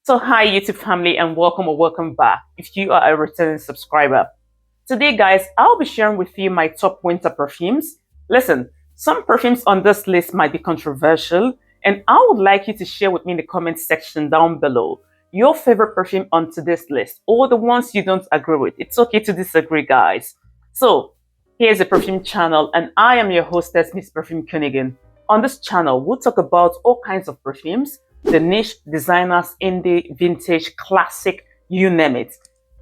So hi YouTube family and welcome or welcome back if you are a returning subscriber. Today guys, I'll be sharing with you my top winter perfumes. Listen, some perfumes on this list might be controversial and I would like you to share with me in the comment section down below your favorite perfume on today's list or the ones you don't agree with. It's okay to disagree guys. So here's the Perfume Channel and I am your hostess Miss Perfume Koenigin. On this channel, we'll talk about all kinds of perfumes, the niche, designers, indie, vintage, classic, you name it.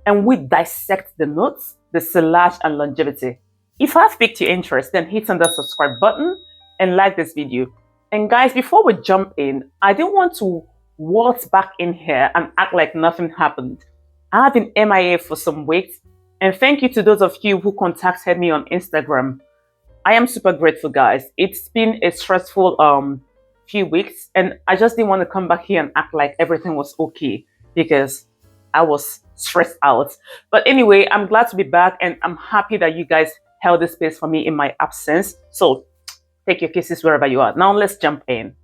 And we dissect the notes, the sillage, and longevity. If I've piqued your interest, then hit on that subscribe button and like this video. And guys, before we jump in, I didn't want to waltz back in here and act like nothing happened. I've been MIA for some weeks, and thank you to those of you who contacted me on Instagram. I am super grateful, guys. It's been a stressful few weeks, and I just didn't want to come back here and act like everything was okay because I was stressed out. But anyway, I'm glad to be back, and I'm happy that you guys held this space for me in my absence. So take your kisses wherever you are. Now let's jump in.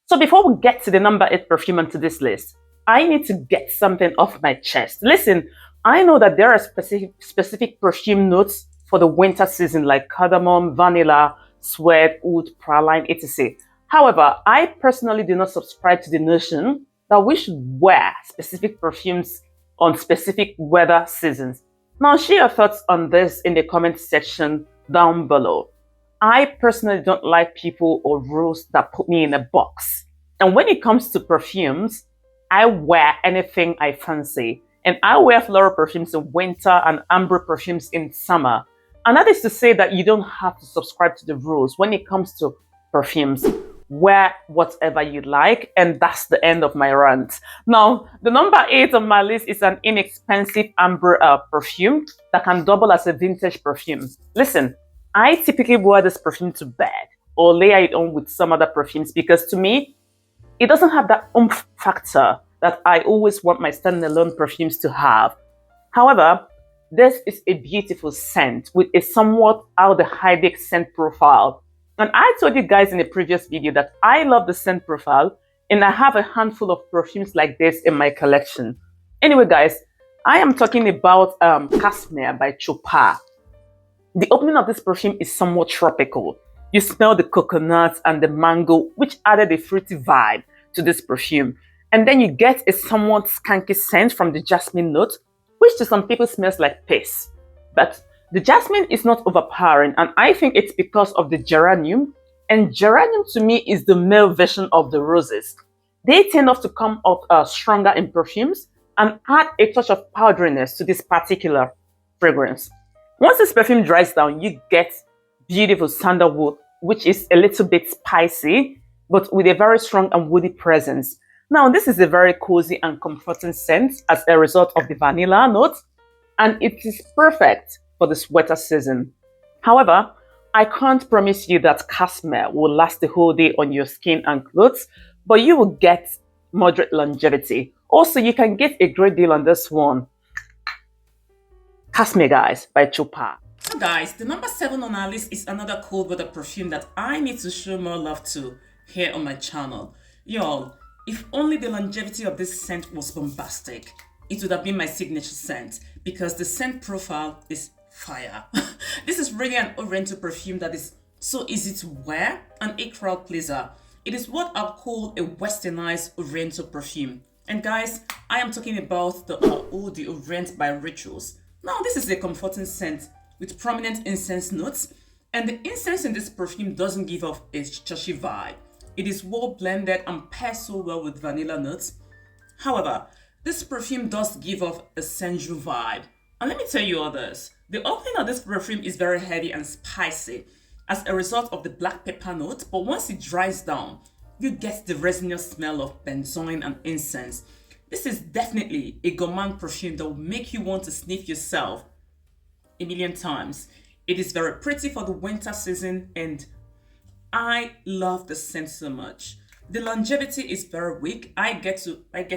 So before we get to the number 8 perfume onto this list, I need to get something off my chest. Listen, I know that there are specific perfume notes for the winter season like cardamom, vanilla, sweat, oud, praline, etc. However, I personally do not subscribe to the notion that we should wear specific perfumes on specific weather seasons. Now, share your thoughts on this in the comment section down below. I personally don't like people or rules that put me in a box. And when it comes to perfumes, I wear anything I fancy. And I wear floral perfumes in winter and amber perfumes in summer. And that is to say that you don't have to subscribe to the rules when it comes to perfumes. Wear whatever you like, and that's the end of my rant. Now, the number 8 on my list is an inexpensive amber perfume that can double as a vintage perfume. Listen, I typically wear this perfume to bed or layer it on with some other perfumes because to me, it doesn't have that oomph factor that I always want my standalone perfumes to have. However, this is a beautiful scent with a somewhat aldehydic scent profile. And I told you guys in a previous video that I love the scent profile and I have a handful of perfumes like this in my collection. Anyway, guys, I am talking about Casmir by Chopard. The opening of this perfume is somewhat tropical. You smell the coconut and the mango, which added a fruity vibe to this perfume. And then you get a somewhat skanky scent from the jasmine note, which to some people smells like piss. But the jasmine is not overpowering, and I think it's because of the geranium. And geranium to me is the male version of the roses. They tend to come off stronger in perfumes and add a touch of powderiness to this particular fragrance. Once this perfume dries down, you get beautiful sandalwood, which is a little bit spicy, but with a very strong and woody presence. Now, this is a very cozy and comforting scent as a result of the vanilla note, and it is perfect for the sweater season. However, I can't promise you that Casmir will last the whole day on your skin and clothes, but you will get moderate longevity. Also, you can get a great deal on this one. Casmir, guys, by Chopard. So guys, the number 7 on our list is another cold weather perfume that I need to show more love to here on my channel. Y'all, if only the longevity of this scent was bombastic, it would have been my signature scent because the scent profile is fire. This is really an Oriental perfume that is so easy to wear and a crowd pleaser. It is what I'll call a westernized Oriental perfume. And guys, I am talking about the Eau d'Orient by Rituals. Now, this is a comforting scent with prominent incense notes, and the incense in this perfume doesn't give off a churchy vibe. It is well blended and pairs so well with vanilla notes. However, this perfume does give off a sensual vibe. And let me tell you others, the opening of this perfume is very heavy and spicy as a result of the black pepper note, but once it dries down, you get the resinous smell of benzoin and incense. This is definitely a gourmand perfume that will make you want to sniff yourself a million times. It is very pretty for the winter season and I love the scent so much. The longevity is very weak. I get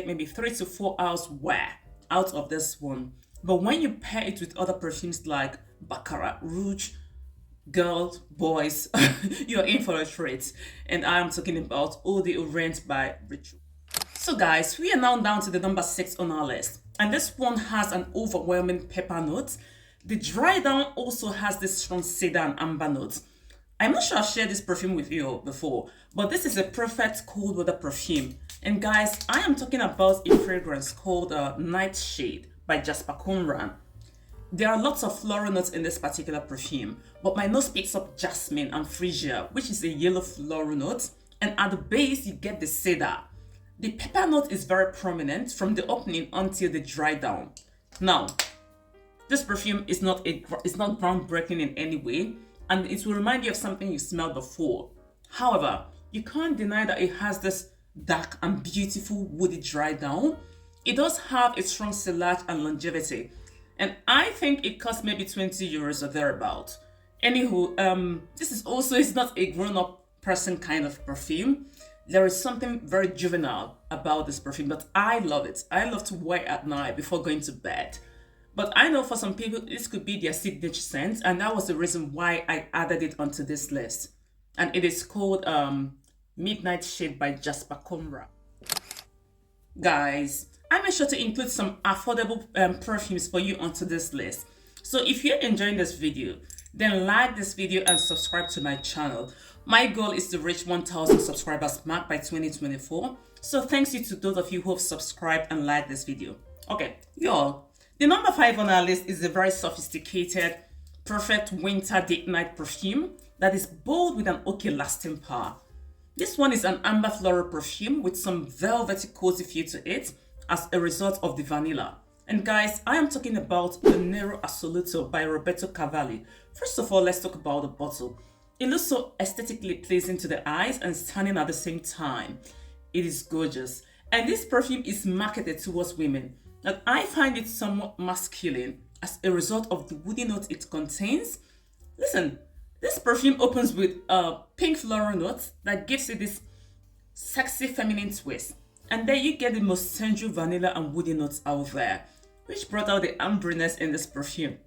maybe 3 to 4 hours wear out of this one. But when you pair it with other perfumes like Baccarat Rouge, girls, boys, you're in for a treat. And I'm talking about Eau de Orient by Ritual. So guys, we are now down to the number 6 on our list. And this one has an overwhelming pepper note. The dry down also has this strong cedar and amber note. I'm not sure I've shared this perfume with you before, but this is a perfect cold weather perfume. And guys, I am talking about a fragrance called Nightshade by Jasper Conran. There are lots of floral notes in this particular perfume, but my nose picks up jasmine and freesia, which is a yellow floral note, and at the base you get the cedar. The pepper note is very prominent from the opening until the dry down. Now, this perfume is not groundbreaking in any way, and it will remind you of something you smelled before. However, you can't deny that it has this dark and beautiful woody dry down. It does have a strong sillage and longevity, and I think it costs maybe 20 euros or thereabout. Anywho, this is also it's not a grown-up person kind of perfume. There is something very juvenile about this perfume, but I love it. I love to wear it at night before going to bed. But I know for some people this could be their signature scent, and that was the reason why I added it onto this list. And it is called Midnight Shade by Jasper Conran. Guys, I made sure to include some affordable perfumes for you onto this list. So if you're enjoying this video, then like this video and subscribe to my channel. My goal is to reach 1,000 subscribers mark by 2024. So thanks you to those of you who have subscribed and liked this video. Okay, y'all. The number 5 on our list is a very sophisticated, perfect winter date night perfume that is bold with an okay lasting power. This one is an amber floral perfume with some velvety cozy feel to it as a result of the vanilla. And guys, I am talking about the Nero Assoluto by Roberto Cavalli. First of all, let's talk about the bottle. It looks so aesthetically pleasing to the eyes and stunning at the same time. It is gorgeous. And this perfume is marketed towards women. And I find it somewhat masculine as a result of the woody note it contains. Listen, this perfume opens with a pink floral note that gives it this sexy feminine twist. And then you get the most sensual vanilla and woody notes out there, which brought out the ambriness in this perfume.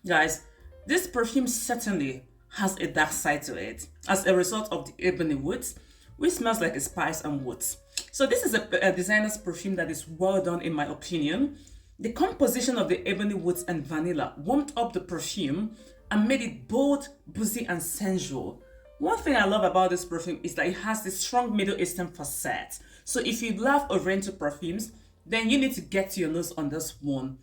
Guys, this perfume certainly has a dark side to it as a result of the ebony woods, which smells like a spice and woods. So this is a designer's perfume that is well done in my opinion. The composition of the ebony woods and vanilla warmed up the perfume and made it bold, boozy and sensual. One thing I love about this perfume is that it has this strong Middle Eastern facet. So if you love Oriental perfumes, then you need to get your nose on this one.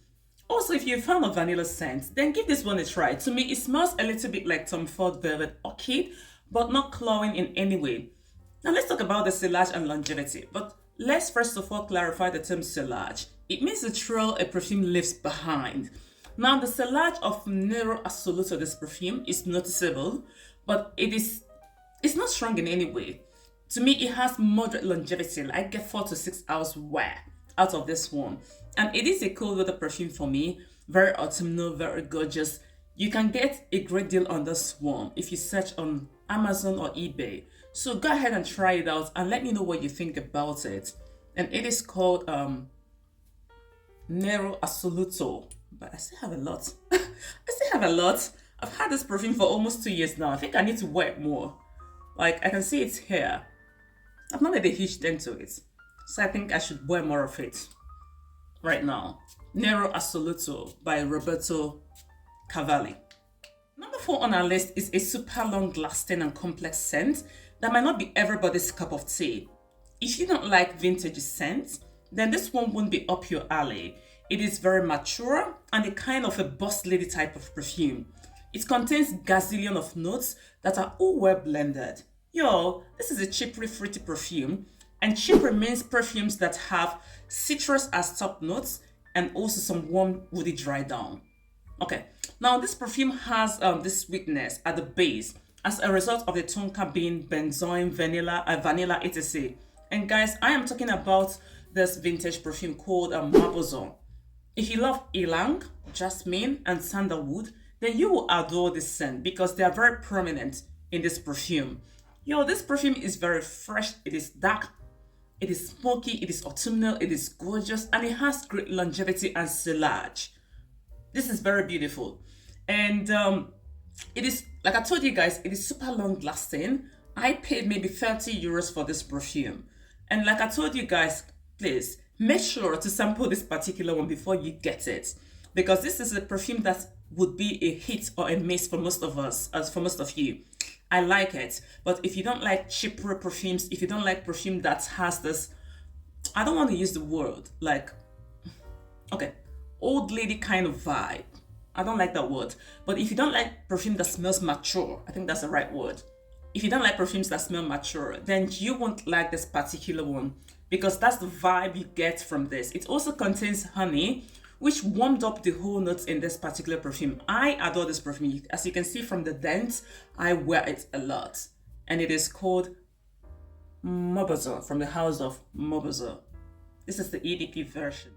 Also, if you're a fan of vanilla scents, then give this one a try. To me, it smells a little bit like Tom Ford Velvet Orchid, but not cloying in any way. Now let's talk about the sillage and longevity, but let's first of all clarify the term sillage. It means the trail a perfume leaves behind. Now the sillage of Nero Assoluto, this perfume, is noticeable, but it's not strong in any way. To me, it has moderate longevity. I get 4 to 6 hours wear out of this one. And it is a cold weather perfume for me. Very autumnal, very gorgeous. You can get a great deal on this one if you search on Amazon or eBay. So go ahead and try it out and let me know what you think about it. And it is called Nero Assoluto. But I still have a lot. I've had this perfume for almost 2 years now. I think I need to wear it more. Like, I can see it's here. I've not made a huge dent to it. So I think I should wear more of it right now. Nero Assoluto by Roberto Cavalli. Number 4 on our list is a super long lasting and complex scent that might not be everybody's cup of tea. If you don't like vintage scents, then this one won't be up your alley. It is very mature and a kind of a boss lady type of perfume. It contains gazillion of notes that are all well blended. Yo, this is a cheaply fruity perfume, and cheaper means perfumes that have citrus as top notes and also some warm woody dry down. Okay, now this perfume has this sweetness at the base as a result of the tonka bean, benzoin, vanilla, etc. And guys, I am talking about this vintage perfume called MAUBOUSSIN. If you love ylang, jasmine, and sandalwood, then you will adore this scent because they are very prominent in this perfume. Yo, this perfume is very fresh. It is dark. It is smoky. It is autumnal. It is gorgeous. And it has great longevity and sillage. This is very beautiful. And it is, like I told you guys, it is super long lasting. I paid maybe 30 euros for this perfume. And like I told you guys, please make sure to sample this particular one before you get it. Because this is a perfume that would be a hit or a miss for most of us, as for most of you. I like it. But if you don't like cheaper perfumes, if you don't like perfume that has this, I don't want to use the word, like, okay, old lady kind of vibe. I don't like that word. But if you don't like perfume that smells mature, I think that's the right word. If you don't like perfumes that smell mature, then you won't like this particular one, because that's the vibe you get from this. It also contains honey, which warmed up the whole notes in this particular perfume. I adore this perfume. As you can see from the dent, I wear it a lot. And it is called MAUBOUSSIN, from the house of MAUBOUSSIN. This is the EDP version.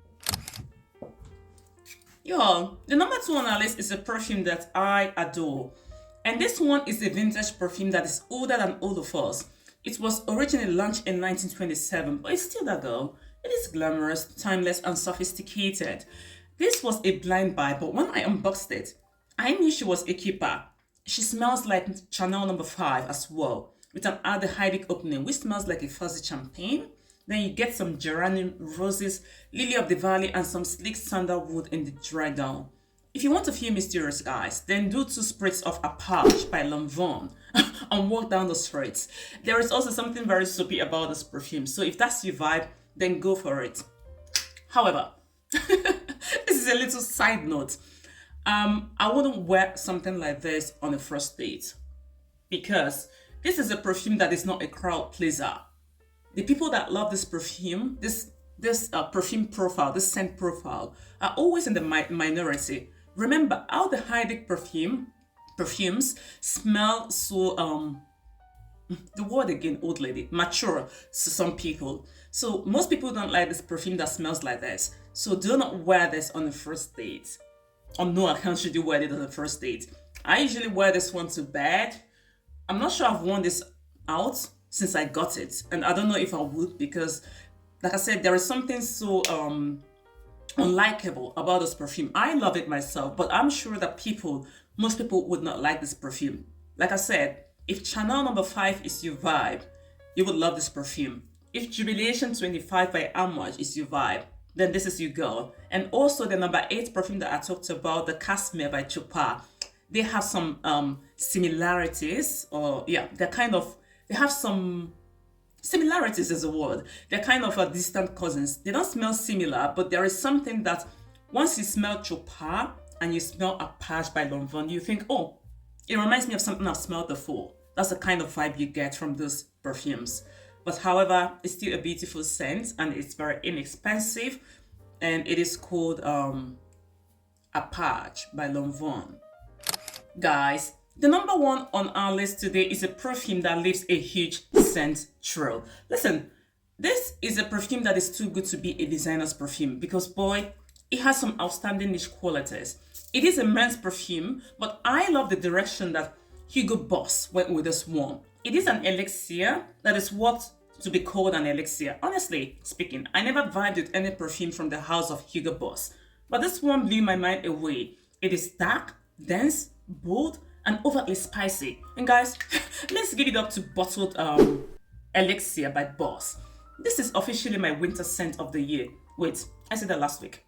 Yo, the number 2 on our list is a perfume that I adore. And this one is a vintage perfume that is older than all of us. It was originally launched in 1927, but it's still that girl. It is glamorous, timeless, and sophisticated. This was a blind buy, but when I unboxed it, I knew she was a keeper. She smells like Chanel No. 5 as well, with an aldehydic opening, which smells like a fuzzy champagne. Then you get some geranium, roses, lily of the valley, and some sleek sandalwood in the dry down. If you want to feel mysterious, guys, then do 2 sprays of Arpège by Lanvin and walk down the streets. There is also something very soapy about this perfume, so if that's your vibe, then go for it. However, this is a little side note. I wouldn't wear something like this on a first date, because this is a perfume that is not a crowd pleaser. The people that love this perfume, this perfume profile, this scent profile, are always in the minority. Remember, aldehydic perfumes smell so the word again, old lady, mature to some people. So most people don't like this perfume that smells like this. So do not wear this on the first date. On no account should you wear it on the first date. I usually wear this one to bed. I'm not sure I've worn this out since I got it, and I don't know if I would, because like I said, there is something so unlikable about this perfume. I love it myself, but I'm sure that most people would not like this perfume. Like I said, if Chanel No. 5 is your vibe, you would love this perfume. If Jubilation 25 by Arpège is your vibe, then this is your girl. And also the number 8 perfume that I talked about, the Casmir by Chopard, they have some similarities, or yeah, they have some similarities is a word. They're kind of distant cousins. They don't smell similar, but there is something that once you smell Chopard and you smell Arpège by Lanvin, you think, oh, it reminds me of something I've smelled before. That's the kind of vibe you get from those perfumes. But however, it's still a beautiful scent, and it's very inexpensive, and it is called Arpège by Lanvin. Guys, the number 1 on our list today is a perfume that leaves a huge scent trail. Listen, this is a perfume that is too good to be a designer's perfume, because boy, it has some outstanding niche qualities. It is a men's perfume, but I love the direction that Hugo Boss went with this one. It is an elixir that is what to be called an elixir. Honestly speaking, I never vibed with any perfume from the house of Hugo Boss, but this one blew my mind away. It is dark, dense, bold, and overtly spicy. And guys, let's give it up to bottled Elixir by Boss. This is officially my winter scent of the year. Wait, I said that last week.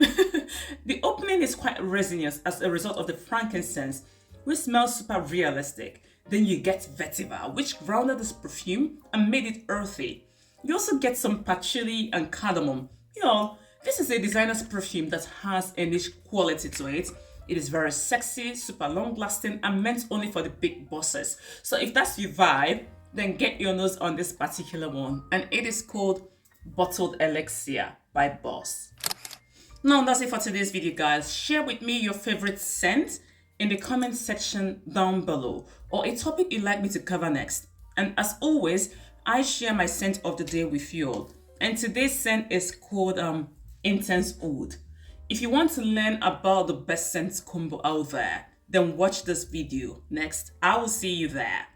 The opening is quite resinous as a result of the frankincense, which smells super realistic. Then you get vetiver, which grounded this perfume and made it earthy. You also get some patchouli and cardamom. You know, this is a designer's perfume that has a niche quality to it. It is very sexy, super long lasting, and meant only for the big bosses. So if that's your vibe, then get your nose on this particular one. And it is called Bottled Elixir by Boss. Now that's it for today's video, guys. Share with me your favorite scent in the comment section down below, or a topic you'd like me to cover next. And as always, I share my scent of the day with you all. And today's scent is called Intense Oud. If you want to learn about the best scent combo out there, then watch this video next. I will see you there.